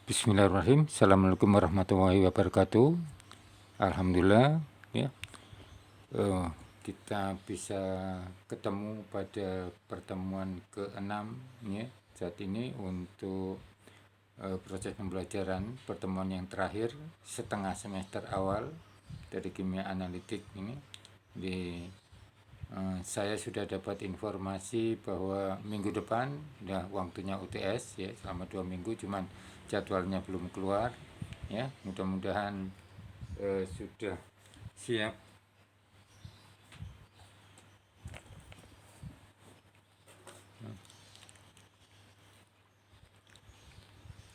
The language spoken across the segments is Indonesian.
Bismillahirrahmanirrahim. Assalamualaikum warahmatullahi wabarakatuh. Alhamdulillah, ya, kita bisa ketemu pada pertemuan ke-6 ya, saat ini untuk proses pembelajaran pertemuan yang terakhir setengah semester awal dari kimia analitik ini. Saya sudah dapat informasi bahwa minggu depan udah waktunya UTS ya, selama 2 minggu, cuman jadwalnya belum keluar ya. Mudah-mudahan sudah siap.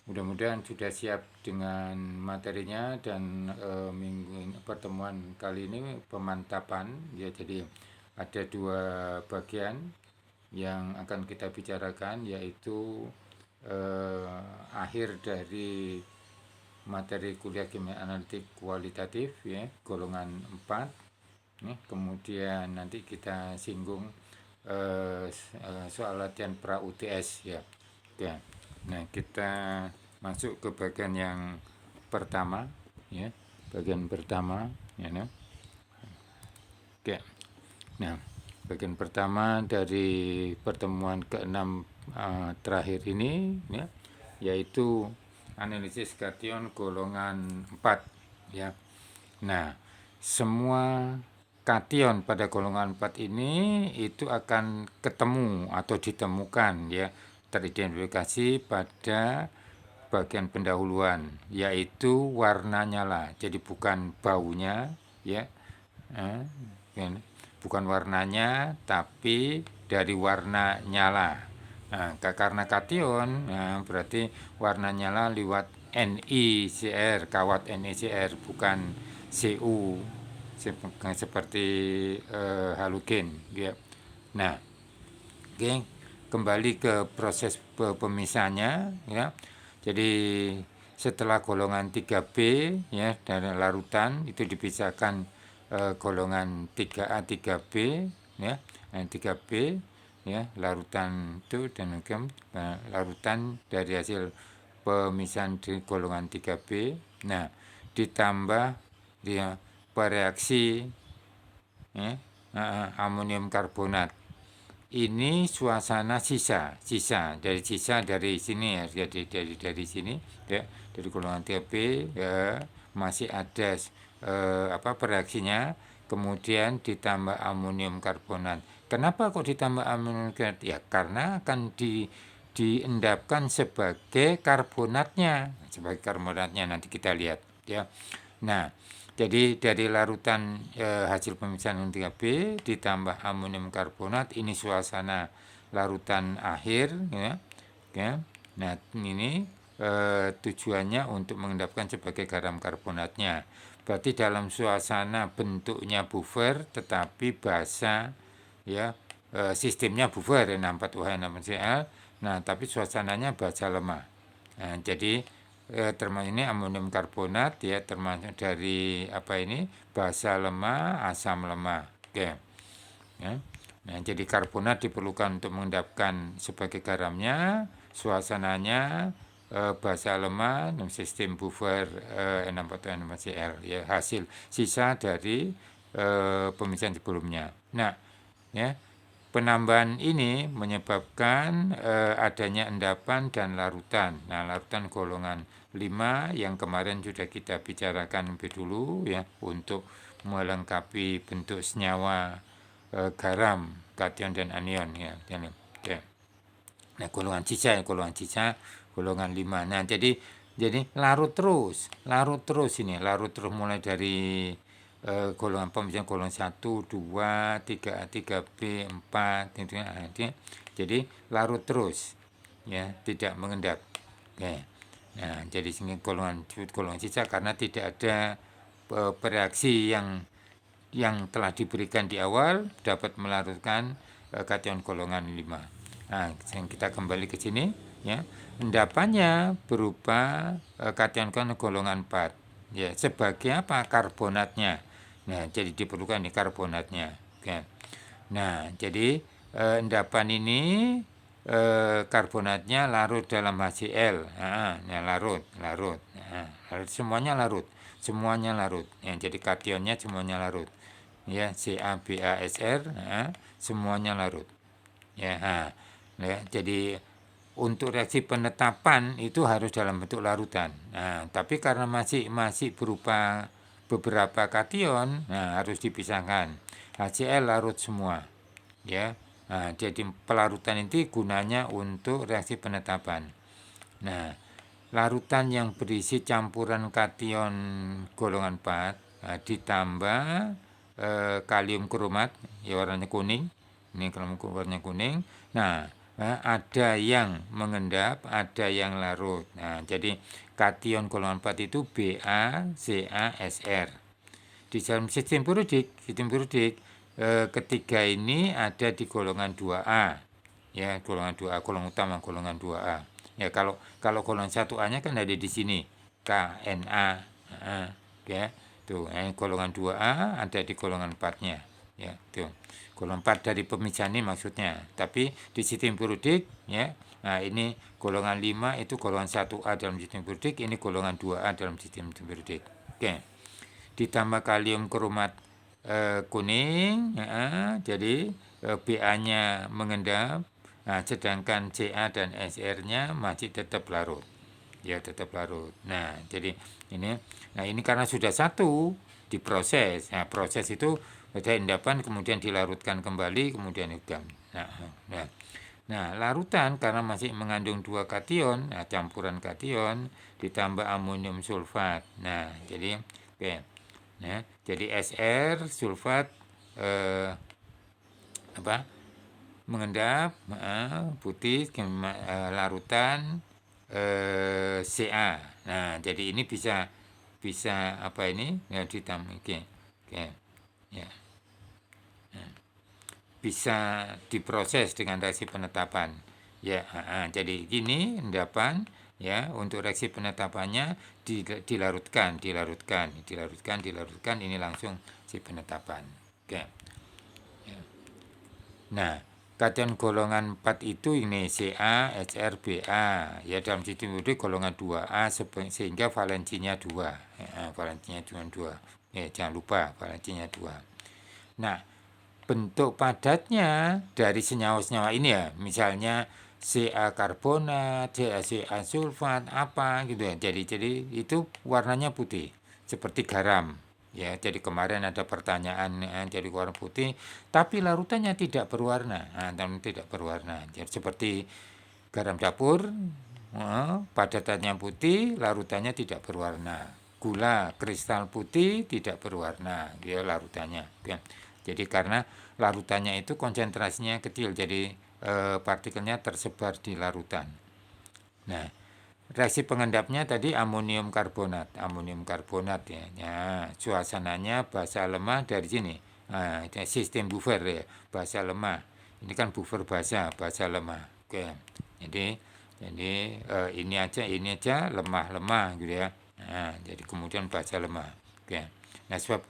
Mudah-mudahan sudah siap dengan materinya dan pertemuan kali ini pemantapan ya. Jadi ada 2 bagian yang akan kita bicarakan, yaitu akhir dari materi kuliah kimia analitik kualitatif ya, golongan 4 ya. Kemudian nanti kita singgung soal latihan pra UTS ya. Ya. Nah, kita masuk ke bagian yang pertama ya. Bagian pertama ya. Oke. Nah, bagian pertama dari pertemuan ke-6 terakhir ini ya, yaitu analisis kation golongan 4 ya. Nah, semua kation pada golongan 4 ini itu akan ketemu atau ditemukan ya, teridentifikasi pada bagian pendahuluan, yaitu warna nyala. Jadi bukan baunya ya, bukan warnanya, tapi dari warna nyala. Nah, karena kation, nah, berarti warna nyala lewat NiCr, kawat NiCr, bukan Cu seperti halogen. Ya. Nah, oke, kembali ke proses pemisahannya ya. Jadi setelah golongan 3B ya, dari larutan itu dipisahkan golongan 3A 3B ya. 3B ya, larutan itu, dan larutan dari hasil pemisahan di golongan 3B. Nah, ditambah dia bereaksi ya, amonium karbonat. Ini suasana sisa dari sini ya, dari sini ya, dari golongan 3B ya, masih ada bereaksinya, kemudian ditambah amonium karbonat. Kenapa kok ditambah amonium karbonat? Ya karena akan diendapkan sebagai karbonatnya nanti kita lihat ya. Nah, jadi dari larutan hasil pemisahan 3B ditambah amonium karbonat, ini suasana larutan akhir ya. Ya. Nah, ini tujuannya untuk mengendapkan sebagai garam karbonatnya. Berarti dalam suasana bentuknya buffer tetapi basa ya, sistemnya buffer N64OH6Cl. Nah, tapi suasananya basa lemah. Nah, jadi termasuk ini amonium karbonat ya, termasuk dari basa lemah, asam lemah. Oke. Ya. Nah, jadi karbonat diperlukan untuk mengendapkan sebagai garamnya, suasananya basa lemah, dan sistem buffer N64OH6Cl ya, hasil sisa dari pemisahan sebelumnya. Nah, ya, penambahan ini menyebabkan adanya endapan dan larutan. Nah, larutan golongan 5 yang kemarin sudah kita bicarakan lebih dulu ya, untuk melengkapi bentuk senyawa garam, kation dan anion ya. Nah, golongan sisa golongan 5. Nah, jadi larut terus ini, larut terus mulai dari golongan pemisahan golongan 1, 2, 3, 3B, 4 gitu ya. Jadi larut terus ya, tidak mengendap. Oke. Nah, jadi sini golongan sisa karena tidak ada bereaksi yang telah diberikan di awal dapat melarutkan kation golongan 5. Nah, kita kembali ke sini ya. Endapannya berupa kation golongan 4. Ya, sebagai apa? Karbonatnya. Nah, jadi diperlukan di karbonatnya. Oke. Nah, jadi endapan ini karbonatnya larut dalam HCl. Nah, larut. Larut, semuanya larut. Ya, jadi kationnya semuanya larut. Ya, CaBaSr, semuanya larut. Ya, ya, jadi untuk reaksi penetapan itu harus dalam bentuk larutan. Nah, tapi karena masih berupa beberapa kation, nah harus dipisahkan. HCl larut semua, ya. Nah, jadi pelarutan itu gunanya untuk reaksi penetapan. Nah, larutan yang berisi campuran kation golongan 4 ditambah kalium kromat, ya warnanya kuning. Ini kalau warnanya kuning. Nah, ada yang mengendap, ada yang larut. Nah, jadi kation golongan 4 itu BaCaSr. Di dalam sistem periodik ketiga ini ada di golongan 2A. Ya, golongan 2A, golongan utama golongan 2A. Ya, kalau golongan 1A-nya kan ada di sini. KNA. Ya, tuh, golongan 2A ada di golongan 4-nya. Ya, tuh. Golongan 4 dari pemisahan ini maksudnya. Tapi di sistem periodik, ya, nah ini golongan 5 itu golongan 1A dalam sistem periodik, ini golongan 2A dalam sistem periodik. Oke. Ditambah kalium kromat kuning, jadi Ba-nya mengendap, nah, sedangkan Ca dan Sr-nya masih tetap larut, ya tetap larut. Nah, jadi ini karena sudah satu diproses, nah proses itu ada endapan kemudian dilarutkan kembali kemudian hidam. Nah, larutan karena masih mengandung dua kation, nah, campuran kation ditambah amonium sulfat. Nah, jadi Nah, jadi Sr sulfat mengendap putih larutan Ca. Nah, jadi ini bisa apa ini ya ditambah ya. Bisa diproses dengan reaksi penetapan. Ya, jadi gini endapan ya untuk reaksi penetapannya dilarutkan ini langsung si penetapan. Oke. Ya. Nah, kation golongan 4 itu ini Ca, Sr, Ba. Ya dalam sistem periodik golongan 2A sehingga valensinya 2. Ya, valensinya cuma 2. Ya, jangan lupa valensinya 2. Nah, bentuk padatnya dari senyawa-senyawa ini ya, misalnya Ca karbonat, Ca sulfat, apa gitu ya. Jadi itu warnanya putih, seperti garam. Ya, jadi kemarin ada pertanyaan jadi warna putih, tapi larutannya tidak berwarna. Tidak berwarna. Jadi seperti garam dapur, padatannya putih, larutannya tidak berwarna. Gula kristal putih tidak berwarna, dia larutannya. Ya. Jadi karena larutannya itu konsentrasinya kecil, jadi partikelnya tersebar di larutan. Nah, reaksi pengendapnya tadi amonium karbonat ya. Suasananya basa lemah dari sini. Nah, sistem buffer ya, basa lemah. Ini kan buffer basa lemah. Oke. Jadi ini aja lemah gitu ya. Nah, jadi kemudian basa lemah. Oke. Nah, sebab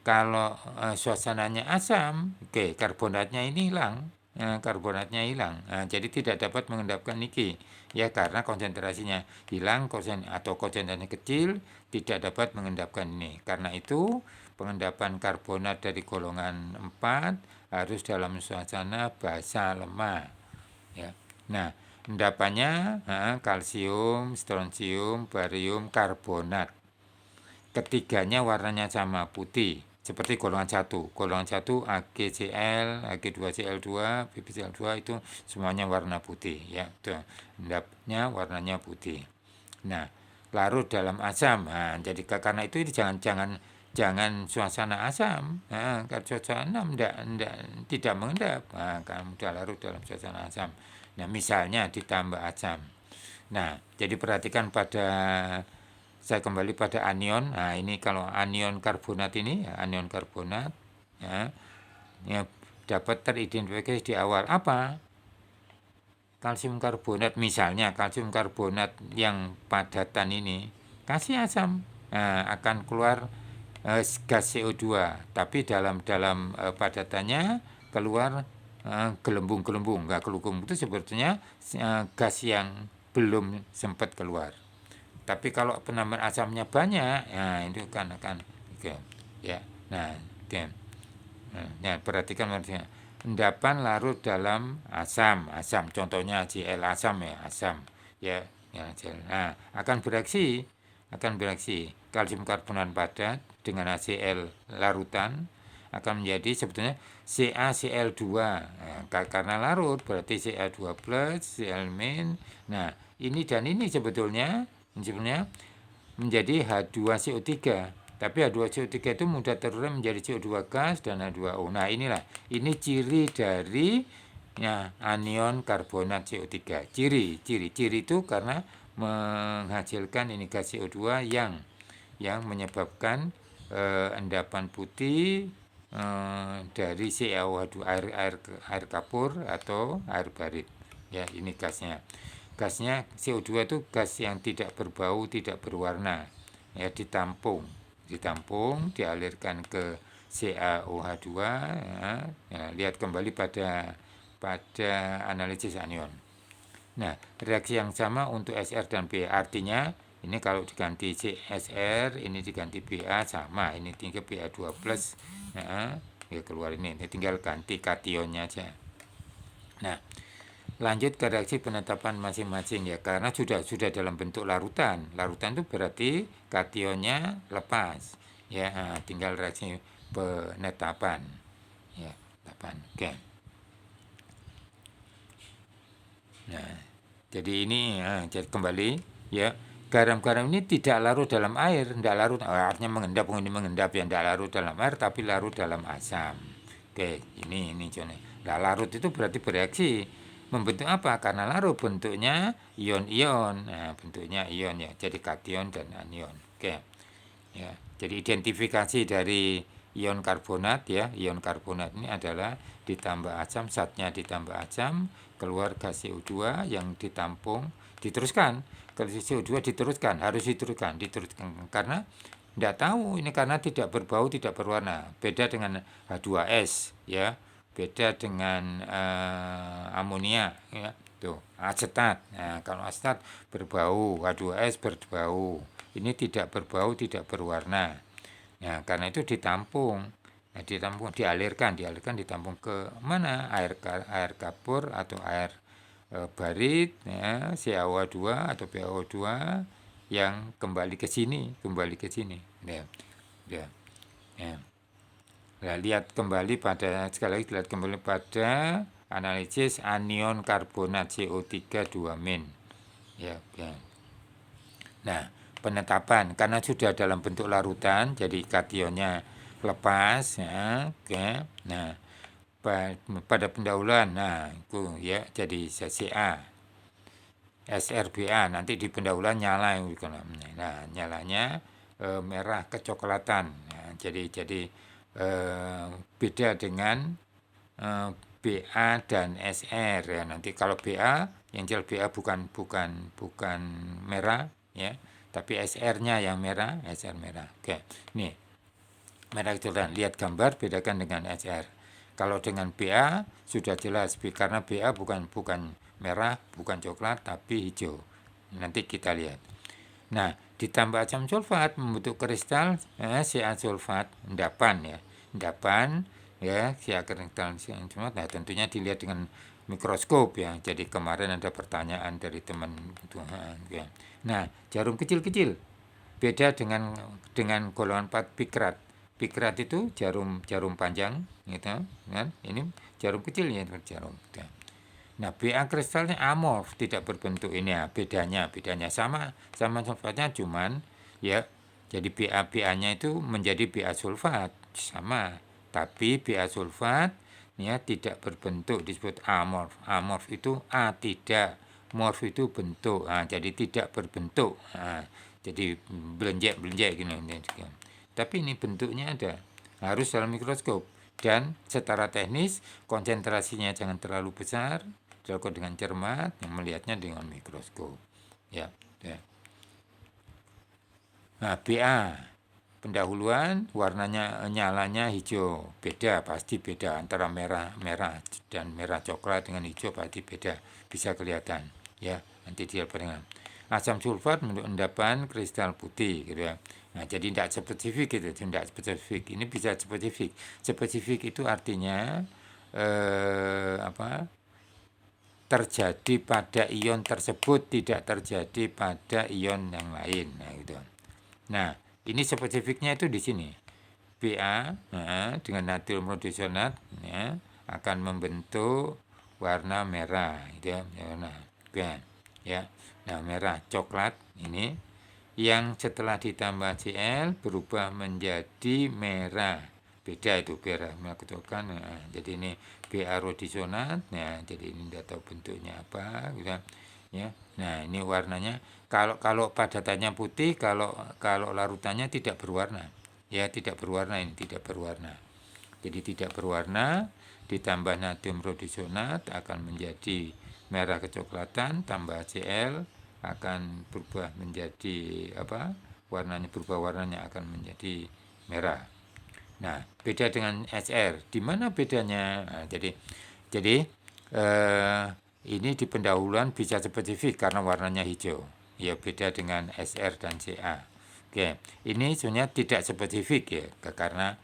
kalau suasananya asam, karbonatnya ini hilang. Jadi tidak dapat mengendapkan niki ya karena konsentrasinya hilang atau konsentrasinya kecil, tidak dapat mengendapkan ini. Karena itu pengendapan karbonat dari golongan 4 harus dalam suasana basa lemah ya. Nah, endapannya kalsium, strontium, barium, karbonat. Ketiganya warnanya sama putih seperti golongan 1. Golongan 1 AgCl, Ag2Cl2, BbCl2 itu semuanya warna putih ya. Tuh, endapnya warnanya putih. Nah, larut dalam asam. Nah, jadi karena itu jangan suasana asam. Nah, kalau suasana tidak mengendap. Nah, kamu sudah larut dalam suasana asam. Nah, misalnya ditambah asam. Nah, jadi perhatikan saya kembali pada anion. Nah, ini kalau anion karbonat ini, anion karbonat ya dapat teridentifikasi di awal apa? Kalsium karbonat misalnya, kalsium karbonat yang padatan ini kasih asam, akan keluar gas CO2, tapi dalam padatannya keluar gelembung-gelembung. Enggak, gelembung itu sebetulnya gas yang belum sempat keluar. Tapi kalau penambahan asamnya banyak, ya itu kan akan oke, ya. Nah, oke. Nah, ya, perhatikan maksudnya. Endapan larut dalam asam. Contohnya Cl asam ya, asam. Ya, ya, Cl. Nah, akan bereaksi kalsium karbonat padat dengan HCl larutan akan menjadi sebetulnya CaCl2. Nah, karena larut berarti Ca2 plus, Cl min. Nah, ini dan ini sebetulnya menjadi H2CO3. Tapi H2CO3 itu mudah terurai menjadi CO2 gas dan H2O. Nah, ini ciri dari ya, anion karbonat CO3. Ciri itu karena menghasilkan ini gas CO2 yang menyebabkan endapan putih dari CaOH2 air kapur atau air barit. Ya, ini gasnya. Gasnya CO2 itu gas yang tidak berbau, tidak berwarna. Ya, ditampung, dialirkan ke CaOH2. Ya, lihat kembali pada analisis anion. Nah, reaksi yang sama untuk SR dan BA. Artinya ini kalau diganti CSR, ini diganti BA sama. Ini tinggal BA2 plus. Ya keluar ini. Tinggal ganti kationnya aja. Nah, lanjut ke reaksi penetapan masing-masing ya, karena sudah dalam bentuk larutan. Larutan itu berarti kationnya lepas. Ya, tinggal reaksi penetapan. Ya, penetapan. Oke. Nah, jadi ini jadi kembali ya, garam-garam ini tidak larut dalam air, tidak larut, artinya mengendap ya, tidak larut dalam air tapi larut dalam asam. Oke, ini contohnya. Nah, larut itu berarti bereaksi membentuk apa? Karena larut bentuknya ion-ion. Nah, bentuknya ion ya, jadi kation dan anion. Oke. Ya, jadi identifikasi dari ion karbonat ya, ion karbonat ini adalah ditambah asam, zatnya ditambah asam, keluar gas CO2 yang ditampung, diteruskan. Kalau CO2 harus diteruskan karena tidak tahu ini karena tidak berbau, tidak berwarna. Beda dengan H2S ya, beda dengan amonia ya. Tuh, asetat. Nah, kalau asetat berbau, H2S berbau. Ini tidak berbau, tidak berwarna. Ya, karena itu ditampung. Nah, ditampung ke mana? Air kapur atau air barit ya, CaO2 atau PaO2 yang kembali ke sini. Ya, ya, ya. Nah, sekali lagi lihat kembali pada analisis anion karbonat CO3 2 min. Ya, ya. Nah, penetapan karena sudah dalam bentuk larutan, jadi kationnya lepas ya, oke. Nah, pada pendahuluan, nah itu ya jadi Ca SRBA nanti di pendahuluan nyala. Nah, nyalanya merah kecoklatan. Nah, jadi beda dengan BA dan SR ya. Nanti kalau BA yang jelas BA bukan merah ya, tapi SR-nya yang merah, SR merah. Oke. Nih, merah kecoklatan. Lihat gambar bedakan dengan SR. Kalau dengan BA sudah jelas karena BA bukan merah, bukan coklat tapi hijau. Nanti kita lihat. Nah, ditambah asam sulfat membentuk kristal Ca sulfat endapan ya. Endapan ya, kristal Ca sulfat. Nah, tentunya dilihat dengan mikroskop ya. Jadi kemarin ada pertanyaan dari teman ya. Nah, jarum kecil-kecil beda dengan golongan 4 pikrat. Pikrat itu jarum panjang gitu kan. Ini jarum kecil ya, jarum. Nah, BA kristalnya amorf, tidak berbentuk ini ya, bedanya sama sulfatnya cuman ya, jadi BA-nya itu menjadi BA sulfat sama, tapi BA sulfat ya tidak berbentuk, disebut amorf. Amorf itu tidak, morf itu bentuk. Nah, jadi tidak berbentuk. Nah, jadi belenjek gini. Tapi ini bentuknya ada, harus dalam mikroskop. Dan secara teknis konsentrasinya jangan terlalu besar, dilakukan dengan cermat, melihatnya dengan mikroskop. Ya, ya. Nah, BA. pendahuluan warnanya nyalanya hijau, beda, pasti beda antara merah dan merah coklat dengan hijau pasti beda, bisa kelihatan ya, nanti dia dengan asam sulfat untuk endapan kristal putih gitu ya. Nah, jadi tidak spesifik gitu, tidak spesifik. Ini bisa spesifik. Spesifik itu artinya apa? Terjadi pada ion tersebut, tidak terjadi pada ion yang lain. Nah, gitu. Nah, ini spesifiknya itu di sini. Ba dengan natrium rhodisonat ya, akan membentuk warna merah, gitu ya, warna ya. Nah, merah coklat ini yang setelah ditambah Cl berubah menjadi merah. Beda itu merah kecoklatan. Nah, jadi ini Ba rhodisonat. Nah, jadi ini tidak tahu bentuknya apa, gitu ya. Nah, ini warnanya kalau padatannya putih, kalau larutannya tidak berwarna. Ya, tidak berwarna, ini tidak berwarna. Jadi tidak berwarna, ditambah natrium rhodisonat akan menjadi merah kecoklatan, tambah Cl akan berubah menjadi apa? Warnanya akan menjadi merah. Nah, beda dengan SR. Di mana bedanya? Nah, jadi ini di pendahuluan bisa spesifik karena warnanya hijau. Ya, beda dengan SR dan CA. Oke, ini sebenarnya tidak spesifik ya, karena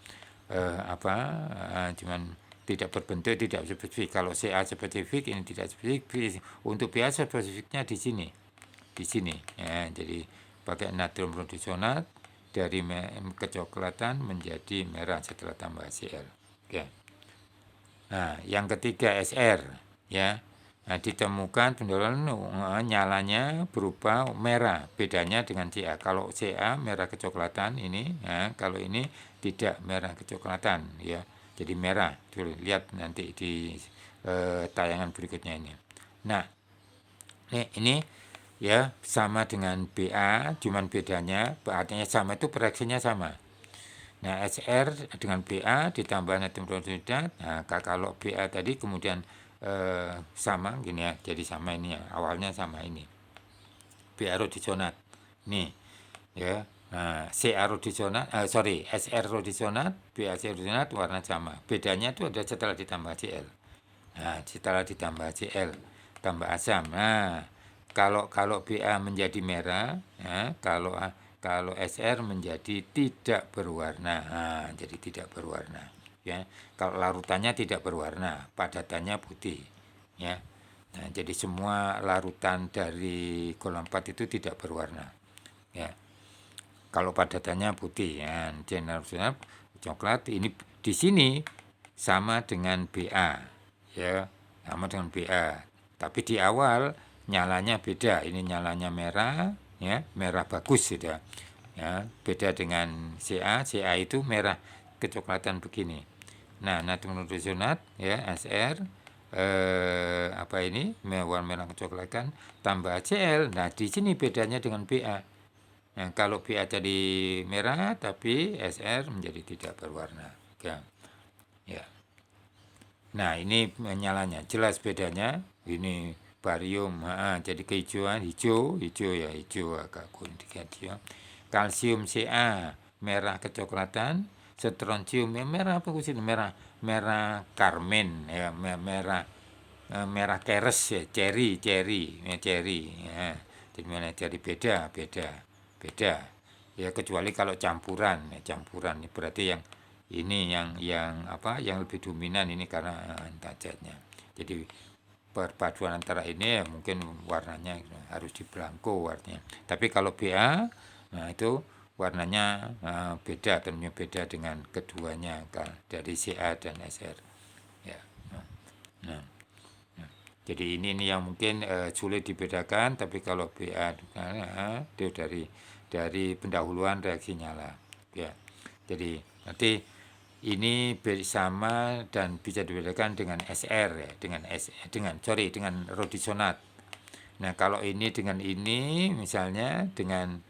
cuman tidak berbentuk, tidak spesifik. Kalau CA spesifik, ini tidak spesifik. Untuk BA spesifiknya di sini, ya. Jadi pakai natrium rhodisonat dari kecoklatan menjadi merah setelah tambah Cl. Oke. Nah, yang ketiga SR ya. Nah, ditemukan pendahuluan nyalanya berupa merah. Bedanya dengan Ca. Kalau Ca merah kecoklatan ini, ya, kalau ini tidak merah kecoklatan ya. Jadi merah. Tuh, lihat nanti di tayangan berikutnya ini. Nah, ini ya sama dengan Ba, cuman bedanya artinya sama itu reaksinya sama. Nah, SR dengan Ba ditambah natrium rhodisonat. Nah, kalau Ba tadi kemudian sama gini ya, jadi sama ini ya, awalnya sama ini. Ba rhodisonat. Nih, ya. Nah, Ca rhodisonat, SR rhodisonat, BaC rhodisonat warna sama. Bedanya itu ada setelah ditambah Cl. Nah, setelah ditambah Cl, tambah asam. Nah, kalau Ba menjadi merah, ya, kalau SR menjadi tidak berwarna. Nah, jadi tidak berwarna. Ya, kalau larutannya tidak berwarna, padatannya putih. Ya, nah, jadi semua larutan dari golongan 4 itu tidak berwarna. Ya, kalau padatannya putih, ya, general coklat ini di sini sama dengan Ba, ya, sama dengan Ba. Tapi di awal nyalanya beda, ini nyalanya merah, ya, merah bagus gitu ya, beda dengan Ca itu merah kecoklatan begini. Nah, natrium rhodisonat ya SR apa ini warna merah kecoklatan tambah Cl. Nah, di sini bedanya dengan Ba. Nah, kalau Ba jadi merah tapi SR menjadi tidak berwarna. Ya. Ya. Nah, ini nyalanya jelas bedanya. Ini barium, jadi kehijauan hijau ya hijau agak kuning ya. Kalsium Ca merah kecoklatan, strontium ya merah apa sih merah karmen ya merah keres ya cherry ya. Jadi mana cherry beda ya kecuali kalau campuran ini berarti yang apa yang lebih dominan ini karena tajatnya. Jadi perpaduan antara ini ya mungkin warnanya harus dibelangko warnanya. Tapi kalau Ba, nah itu warnanya beda, tentunya beda dengan keduanya dari Ca dan Sr. Ya. Nah, jadi ini yang mungkin sulit dibedakan, tapi kalau Ba itu dari pendahuluan reaksi nyala. Ya. Jadi nanti ini bersama dan bisa dibedakan dengan SR ya, dengan rhodisonat. Nah, kalau ini dengan ini misalnya dengan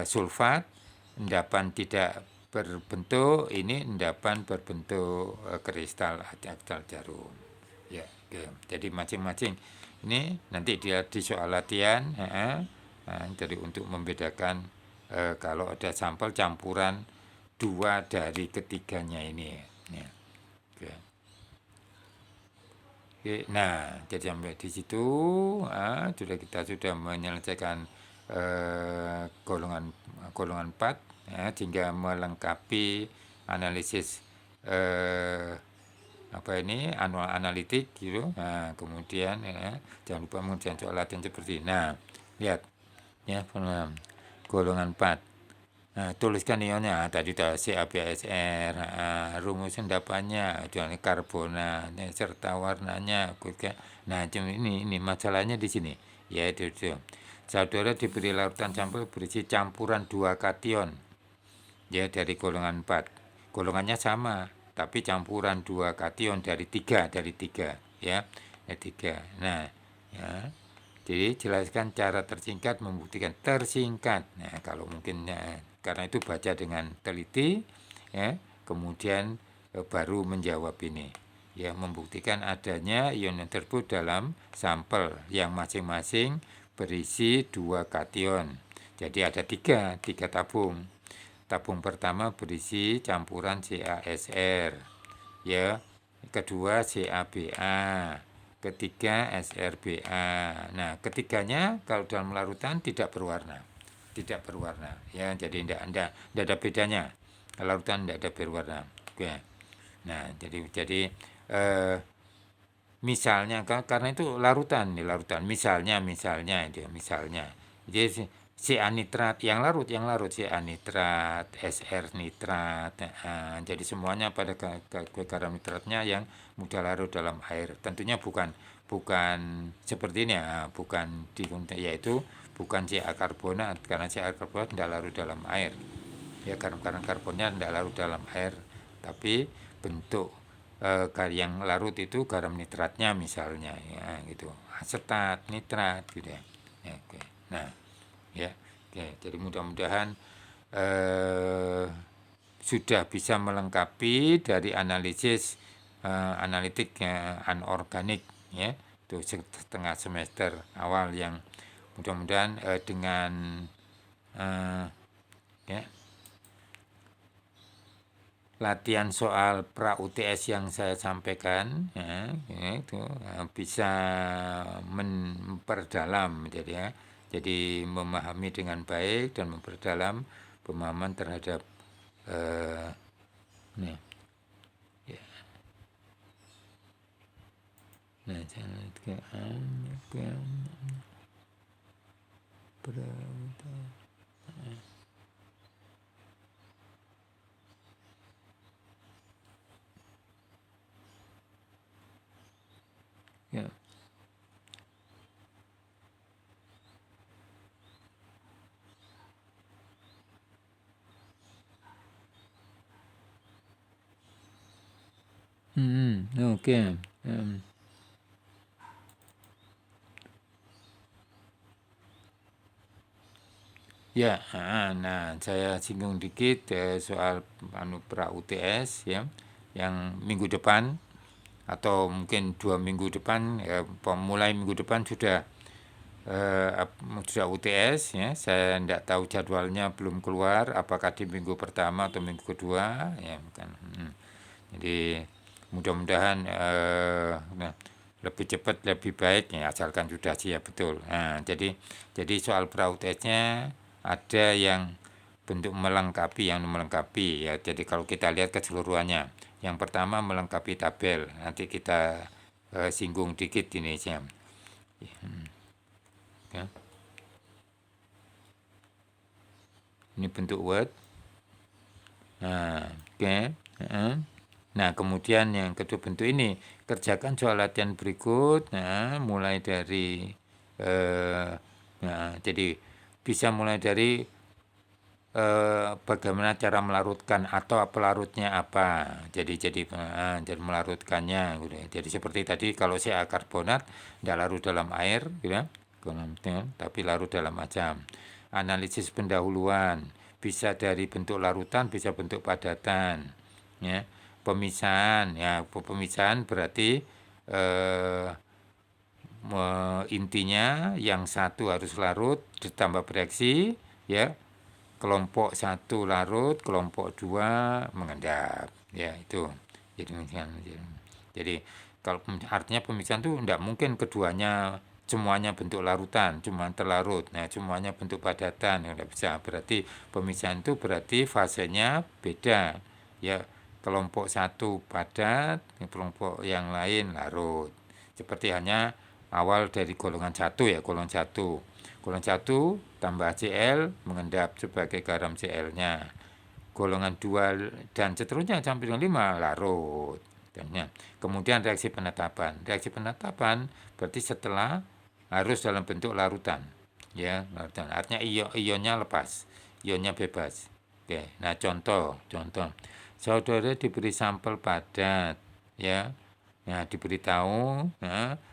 sulfat endapan tidak berbentuk, ini endapan berbentuk kristal jarum. Ya, gitu. Jadi masing-masing ini nanti dia di soal latihan jadi untuk membedakan kalau ada sampel campuran dua dari ketiganya ini. Ya. Oke. Oke, nah jadi sampai di situ kita sudah menyelesaikan golongan golongan 4 ya, sehingga melengkapi analisis eh, apa ini anual analitik gitu. Nah, kemudian ya, jangan lupa mengerjakan soal latihan seperti ini. Nah, lihat ya golongan 4. Nah, tuliskan ionnya tadi sudah CaBSR, rumus endapannya, dan karbonat, serta warnanya. Nah, ini masalahnya di sini, yaitu saudara diberi larutan sampel berisi campuran dua kation, ya dari golongan 4. Golongannya sama, tapi campuran dua kation dari tiga, ya, dari 3. Nah, ya. Jadi jelaskan cara tersingkat membuktikan tersingkat. Nah, kalau mungkin karena itu baca dengan teliti, ya, kemudian baru menjawab ini, ya, membuktikan adanya ion tersebut dalam sampel yang masing-masing berisi dua kation. Jadi ada tiga tabung. Tabung pertama berisi campuran CaSR, ya, kedua CaBa, ketiga SRBA. Nah, ketiganya kalau dalam larutan tidak berwarna, ya, jadi tidak ada bedanya. Larutan tidak ada berwarna. Oke. Nah, jadi misalnya karena itu larutan, misalnya jadi CA nitrat yang larut CA nitrat, SR nitrat, jadi semuanya pada garam nitratnya yang mudah larut dalam air. Tentunya bukan seperti ini ya, bukan yaitu bukan CA karbonat, karena CA karbonat tidak larut dalam air, ya, karena karbonnya tidak larut dalam air, tapi bentuk yang larut itu garam nitratnya misalnya, ya, gitu, asetat nitrat gitu ya, ya, oke. Nah, ya, oke, jadi mudah-mudahan sudah bisa melengkapi dari analisis analitik anorganik, ya, itu setengah semester awal yang mudah-mudahan dengan ya, latihan soal pra UTS yang saya sampaikan, ya, itu bisa memperdalam, jadi memahami dengan baik dan memperdalam pemahaman terhadap ya. Nah, ya. Oke. Ya, nah saya singgung dikit soal pra UTS, ya, yang minggu depan atau mungkin 2 minggu depan, mulai minggu depan sudah UTS, ya. Saya tidak tahu jadwalnya belum keluar, apakah di minggu pertama atau minggu kedua, ya, kan. Jadi mudah-mudahan lebih cepat lebih baik, ya, asalkan sudah siap betul. Nah, jadi soal pra UTS-nya ada yang bentuk melengkapi, ya. Jadi kalau kita lihat keseluruhannya, yang pertama melengkapi tabel, nanti kita singgung dikit ini, ya. Ya. Ini bentuk Word. Nah, oke. Nah, kemudian yang kedua bentuk ini, kerjakan soal latihan berikut. Nah, mulai dari jadi bisa mulai dari bagaimana cara melarutkan atau pelarutnya apa. Jadi melarutkannya gitu. Jadi seperti tadi kalau CA karbonat tidak larut dalam air, gitu, tapi larut dalam asam. Analisis pendahuluan bisa dari bentuk larutan, bisa bentuk padatan, ya. Pemisahan berarti intinya yang satu harus larut ditambah bereaksi, ya, kelompok 1 larut, kelompok 2 mengendap. Ya, itu. Jadi kalau artinya pemisahan itu tidak mungkin keduanya semuanya bentuk larutan, cuma terlarut. Nah, semuanya bentuk padatan, tidak bisa. Berarti pemisahan itu berarti fasenya beda. Ya, kelompok 1 padat, kelompok yang lain larut. Seperti hanya awal dari golongan 1 ya, golongan 1. Golongan 1 tambah Cl mengendap sebagai garam Cl-nya. Golongan 2 dan seterusnya sampai dengan 5 larut. Kemudian reaksi penetapan. Reaksi penetapan berarti setelah harus dalam bentuk larutan. Ya, larutan. Artinya ionnya lepas, ionnya bebas. Oke. Nah, contoh. Saudara diberi sampel padat, ya. Nah, diberitahu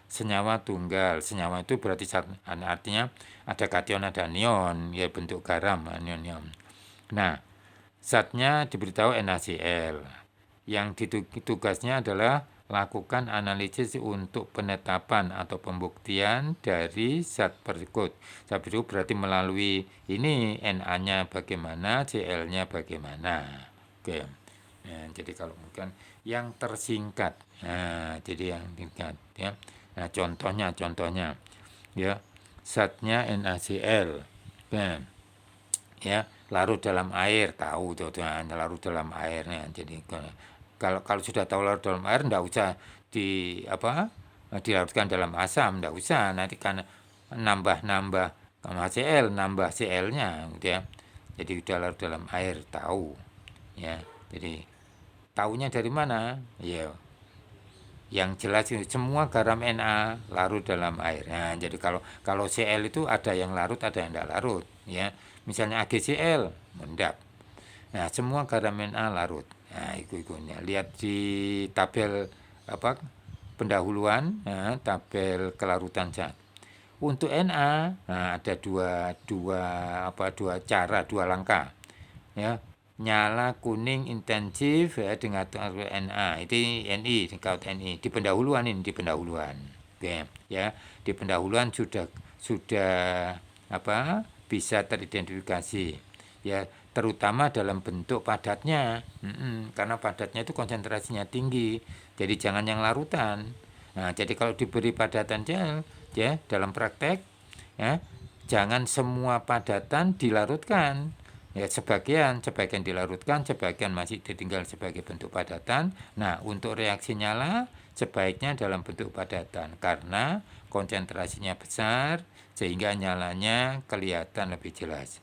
senyawa tunggal. Senyawa itu berarti artinya ada kation, ada anion, ya bentuk garam, anion. Nah, zatnya diberitahu NaCl. Yang tugasnya adalah lakukan analisis untuk penetapan atau pembuktian dari zat berikut. Zat berikut berarti melalui ini Na-nya bagaimana, Cl-nya bagaimana. Oke. Nah, jadi kalau bukan yang tersingkat. Nah, jadi yang singkat ya. Nah, contohnya ya. Zatnya NaCl. Nah, ya, larut dalam air, tahu tuh, larut dalam airnya. Jadi kalau sudah tahu larut dalam air enggak usah dilarutkan dalam asam, enggak usah, nanti kan nambah HCl, nambah Cl-nya gitu ya. Jadi udah larut dalam air, tahu ya. Jadi taunya dari mana? Ya, yang jelas semua garam Na larut dalam air. Nah, jadi kalau Cl itu ada yang larut, ada yang tidak larut ya. Misalnya AgCl mengendap. Nah, semua garam Na larut. Nah, ikut-ikutnya. Lihat di tabel pendahuluan, tabel kelarutan zat. Untuk Na, ada dua cara, dua langkah. Ya, nyala kuning intensif ya, dengan Na. Itu Ni, kaut Ni di pendahuluan ini, di pendahuluan. Oke, ya. Di pendahuluan sudah bisa teridentifikasi. Ya, terutama dalam bentuk padatnya, karena padatnya itu konsentrasinya tinggi, jadi jangan yang larutan. Nah, jadi kalau diberi padatan gel, ya dalam praktek, ya jangan semua padatan dilarutkan, ya sebagian dilarutkan, sebagian masih ditinggal sebagai bentuk padatan. Nah, untuk reaksi nyala sebaiknya dalam bentuk padatan karena konsentrasinya besar sehingga nyalanya kelihatan lebih jelas.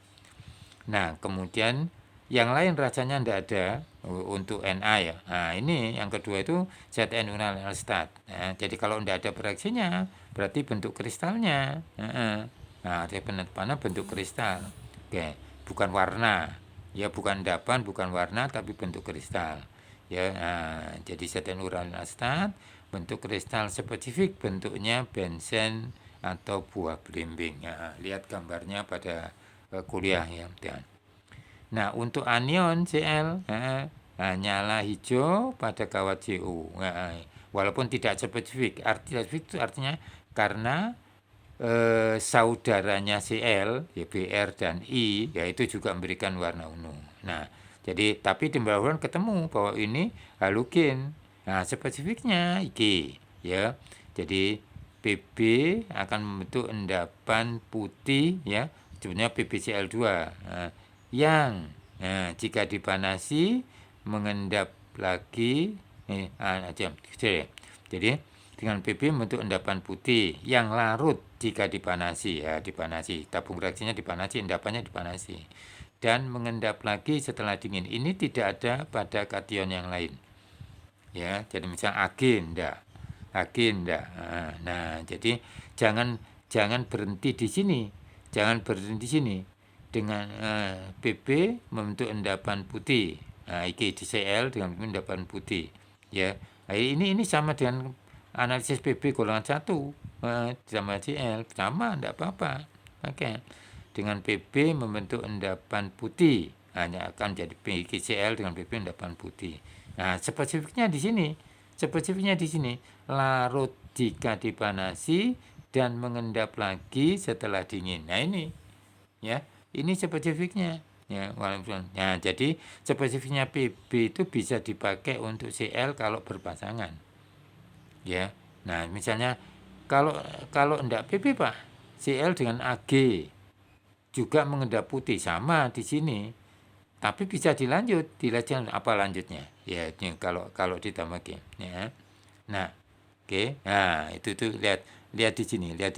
Nah, kemudian yang lain rasanya tidak ada untuk Na ya. Nah, ini yang kedua itu ZN ural alstat. Nah, jadi kalau tidak ada bereaksinya, berarti bentuk kristalnya. Nah, ada penetapannya bentuk kristal. Oke, bukan warna. Ya, bukan endapan, bukan warna, tapi bentuk kristal. Ya, nah, jadi ZN ural alstat, bentuk kristal spesifik, bentuknya benzen atau buah belimbing. Nah, lihat gambarnya pada kuliah ya. Nah, untuk anion Cl nyala hijau pada kawat Cu. Walaupun tidak spesifik, itu artinya karena saudaranya Cl, ya Br dan I, yaitu juga memberikan warna ungu. Nah, jadi tapi di pendahuluan ketemu bahwa ini halogen. Nah, spesifiknya iki, ya. Jadi Pb akan membentuk endapan putih, ya. Sebenarnya PbCl2 yang jika dipanasi mengendap lagi jadi dengan Pb membentuk endapan putih yang larut jika dipanasi, ya dipanasi, tabung reaksinya dipanasi, endapannya dipanasi dan mengendap lagi setelah dingin. Ini tidak ada pada kation yang lain, ya. Jadi misalnya Ag enggak. Nah, jadi jangan berhenti di sini. Jangan berhenti di sini. Dengan Pb membentuk endapan putih. Nah, iki di Cl dengan endapan putih. Ya. Nah, ini sama dengan analisis Pb golongan 1 sama Cl, sama enggak apa-apa. Oke. Dengan Pb membentuk endapan putih, hanya akan jadi PgCl dengan Pb endapan putih. Nah, spesifiknya di sini. Larut jika dipanasi dan mengendap lagi setelah dingin. Nah, ini ya, ini spesifiknya. Ya, walaupun. Nah, jadi spesifiknya PB itu bisa dipakai untuk Cl kalau berpasangan. Ya. Nah, misalnya kalau kalau enggak PB, Pak, Cl dengan Ag juga mengendap putih sama di sini. Tapi bisa dilanjutkan apa lanjutnya? Ya, ini kalau kalau ditambah G, ya. Nah, oke. Nah, itu lihat lihat di sini. Nah,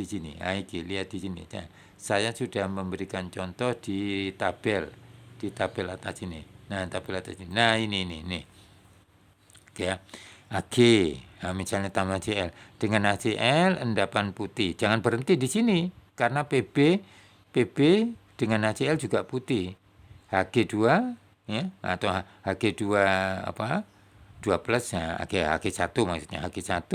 lihat di sini. Nah, saya sudah memberikan contoh di tabel atas ini. Nah, tabel atas ini. Nah, ini. Oke ya. Ag. Nah, misalnya tambah Cl. Dengan HCl endapan putih. Jangan berhenti di sini karena PB dengan HCl juga putih. Hg2 ya atau Hg2 apa? 2 plus ya, Hg1 maksudnya. Hg1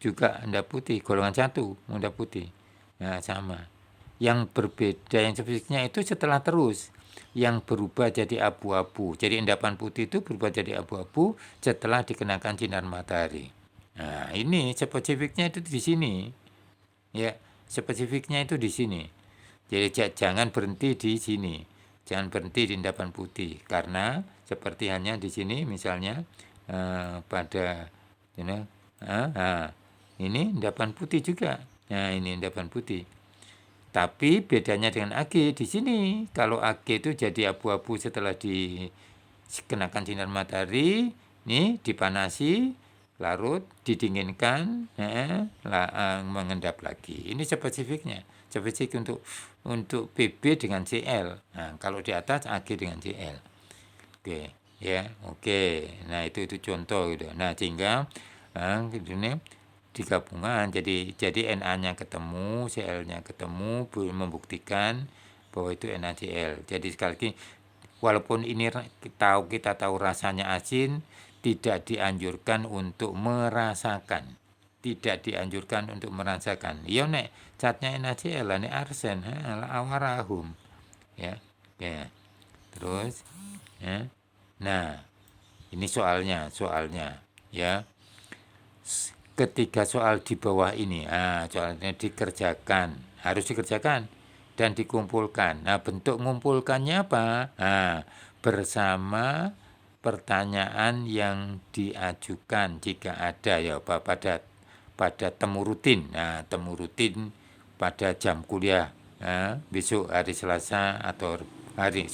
juga endap putih, golongan 1 endap putih. Nah, sama. Yang berbeda yang spesifiknya itu setelah terus yang berubah jadi abu-abu. Jadi endapan putih itu berubah jadi abu-abu setelah dikenakan sinar matahari. Nah, ini spesifiknya itu di sini. Ya, spesifiknya itu di sini. Jadi jangan berhenti di sini. Jangan berhenti di endapan putih karena seperti hanya di sini misalnya pada ini, ini endapan putih juga. Nah, ini endapan putih. Tapi bedanya dengan Ag di sini. Kalau Ag itu jadi abu-abu setelah dikenakan sinar matahari, nih dipanasi, larut, didinginkan, mengendap lagi. Ini spesifiknya. Spesifik untuk PB dengan Cl. Nah, kalau di atas Ag dengan Cl. Oke, ya, oke. Nah, itu contoh gitu. Nah, sehingga ini digabungan jadi Na-nya ketemu, Cl-nya ketemu, membuktikan bahwa itu NaCl. Jadi sekali lagi walaupun ini kita tahu rasanya asin, tidak dianjurkan untuk merasakan. Tidak dianjurkan untuk merasakan. Ya nek catnya NaCl lah, nek arsen, awarahum. Ya. Ya. Terus ya. Nah, ini soalnya ya. Ketika soal di bawah ini, soalnya dikerjakan, harus dikerjakan dan dikumpulkan. Nah, bentuk ngumpulkannya apa? Nah, bersama pertanyaan yang diajukan jika ada ya pada temu rutin. Nah, temu rutin pada jam kuliah. Nah, besok hari Selasa atau hari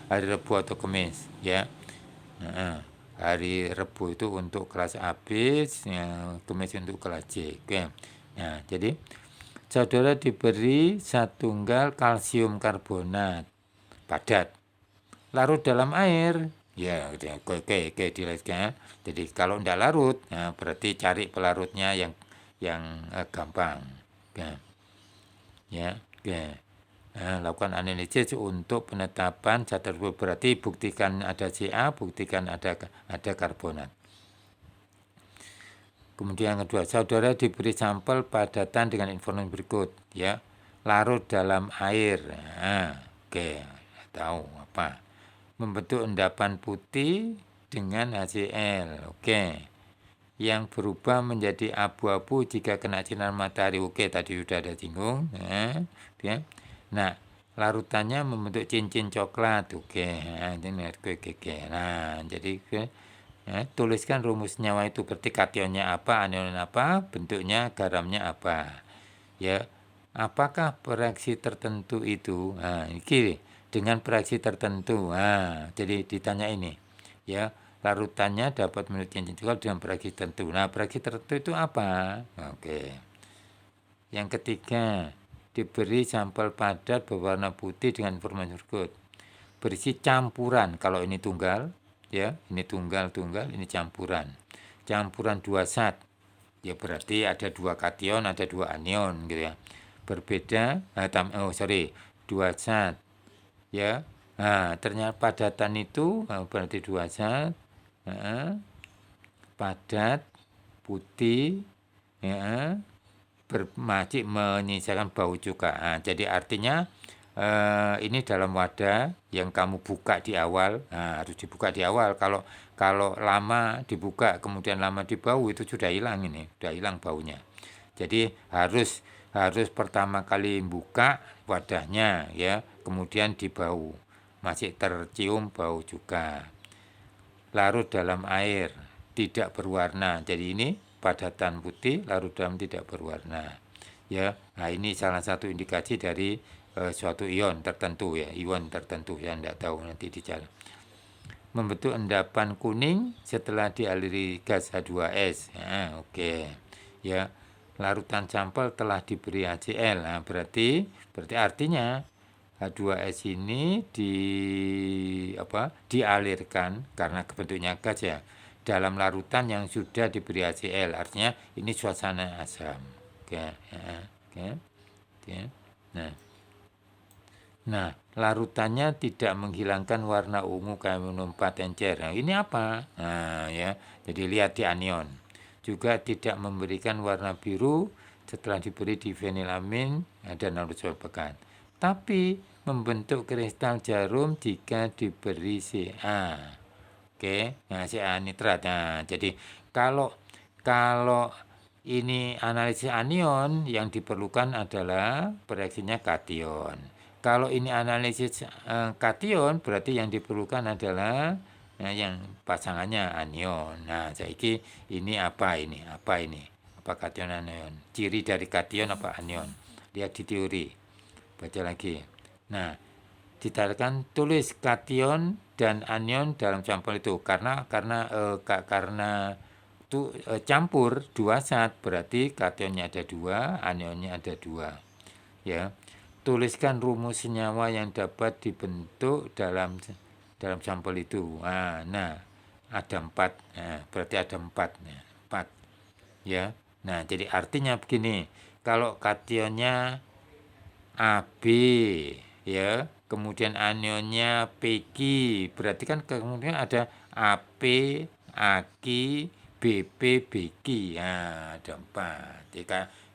Rabu atau Kamis ya. Nah, hari Rabu itu untuk kelas AB, ya, Kamis untuk kelas C. Oke. Nah, jadi saudara diberi satunggal kalsium karbonat padat larut dalam air. Ya, oke, dijelaskan. Jadi kalau tidak larut, nah, berarti cari pelarutnya yang gampang. Oke. Ya, oke. Nah, lakukan analisis untuk penetapan zat tersebut. Berarti buktikan ada Ca, buktikan ada karbonat. Kemudian yang kedua, saudara diberi sampel padatan dengan informasi berikut, ya. Larut dalam air. Nah, oke, tahu apa? Membentuk endapan putih dengan HCl. Oke. Yang berubah menjadi abu-abu jika kena sinar matahari. Oke, tadi sudah ada singgung. Ya. Nah, larutannya membentuk cincin coklat. Oke, nah, jadi tuliskan rumus senyawa itu, berarti kationnya apa, anionnya apa, bentuknya, garamnya apa. Ya, apakah reaksi tertentu itu? Nah, ini dengan reaksi tertentu. Nah, jadi ditanya ini, ya, larutannya dapat memiliki cincin coklat dengan reaksi tertentu. Nah, reaksi tertentu itu apa? Oke. Yang ketiga, diberi sampel padat berwarna putih dengan informasi berikut. Berisi campuran, kalau ini tunggal, ya, ini tunggal, ini campuran. Campuran dua zat. Ya berarti ada dua kation, ada dua anion gitu ya. Berbeda, dua zat. Ya. Nah, ternyata padatan itu berarti dua zat. Padat, putih, ya, bermacik menyisakan bau cuka. Nah, jadi artinya ini dalam wadah yang kamu buka di awal. Nah, harus dibuka di awal. Kalau lama dibuka kemudian lama dibau itu sudah hilang ini, sudah hilang baunya. Jadi harus pertama kali buka wadahnya ya, kemudian dibau. masih tercium bau juga. Larut dalam air, tidak berwarna. Jadi ini padatan putih, larut dalam tidak berwarna. Ya, nah ini salah satu indikasi dari suatu ion tertentu ya, ion tertentu yang tidak tahu nanti dicari. Membentuk endapan kuning setelah dialiri gas H2S. Nah, oke. Ya, larutan sampel telah diberi HCl. Nah, berarti artinya H2S ini dialirkan karena bentuknya gas ya dalam larutan yang sudah diberi HCl. Artinya ini suasana asam. Oke, ya, oke. Oke. Nah, larutannya tidak menghilangkan warna ungu K-4 encer. Nah, ini apa? Nah, ya. Jadi lihat di anion. Juga tidak memberikan warna biru setelah diberi difenilamin dan aerosol pekat. Tapi membentuk kristal jarum jika diberi Ca. Oke, nah Ca nitrat. Nah, jadi kalau kalau ini analisis anion yang diperlukan adalah bereaksinya kation. Kalau ini analisis kation berarti yang diperlukan adalah yang pasangannya anion. Nah, saiki ini apa ini? Apa ini? Apa kation anion? Ciri dari kation apa anion? Lihat di teori. Baca lagi. Nah, ditaruhkan tulis kation dan anion dalam sampel itu karena campur dua zat berarti kationnya ada dua, anionnya ada dua. Ya, tuliskan rumus senyawa yang dapat dibentuk dalam sampel itu. Nah, ada 4. Nah, berarti ada 4. Nah, 4. Ya. Nah, jadi artinya begini, kalau kationnya AB ya, kemudian anionnya PQ, berarti kan kemudian ada AP, AK, BP, BQ. Nah, ada 4. Jadi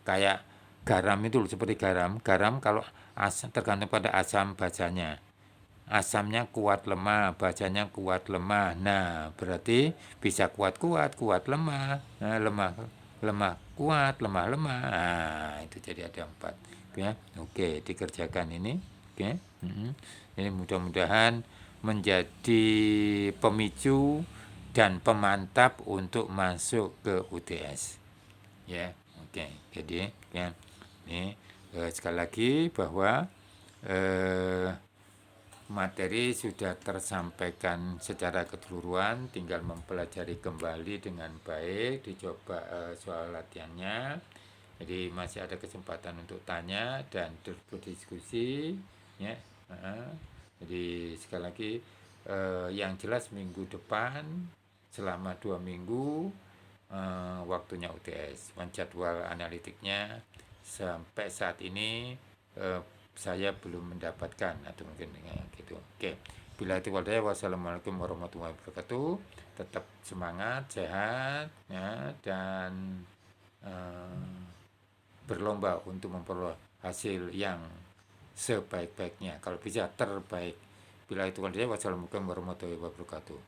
kayak garam itu loh, seperti garam kalau asam tergantung pada asam basanya, asamnya kuat lemah, basanya kuat lemah. Nah, berarti bisa kuat lemah, nah, lemah kuat, lemah lemah. Nah, itu jadi ada 4 ya. Oke, dikerjakan ini. Oke. Ini mudah-mudahan menjadi pemicu dan pemantap untuk masuk ke UTS ya. Oke, jadi ya ini sekali lagi bahwa materi sudah tersampaikan secara keseluruhan, tinggal mempelajari kembali dengan baik, dicoba soal latihannya. Jadi masih ada kesempatan untuk tanya dan berdiskusi ya. Jadi sekali lagi yang jelas minggu depan selama 2 minggu waktunya UTS. Jadwal analitiknya sampai saat ini saya belum mendapatkan atau mungkin gitu. Oke. Bila itu wadaya, wassalamualaikum warahmatullahi wabarakatuh. Tetap semangat, sehat ya, dan berlomba untuk memperoleh hasil yang sebaik-baiknya. Kalau bisa terbaik. Bila itu wadaya, wassalamualaikum warahmatullahi wabarakatuh.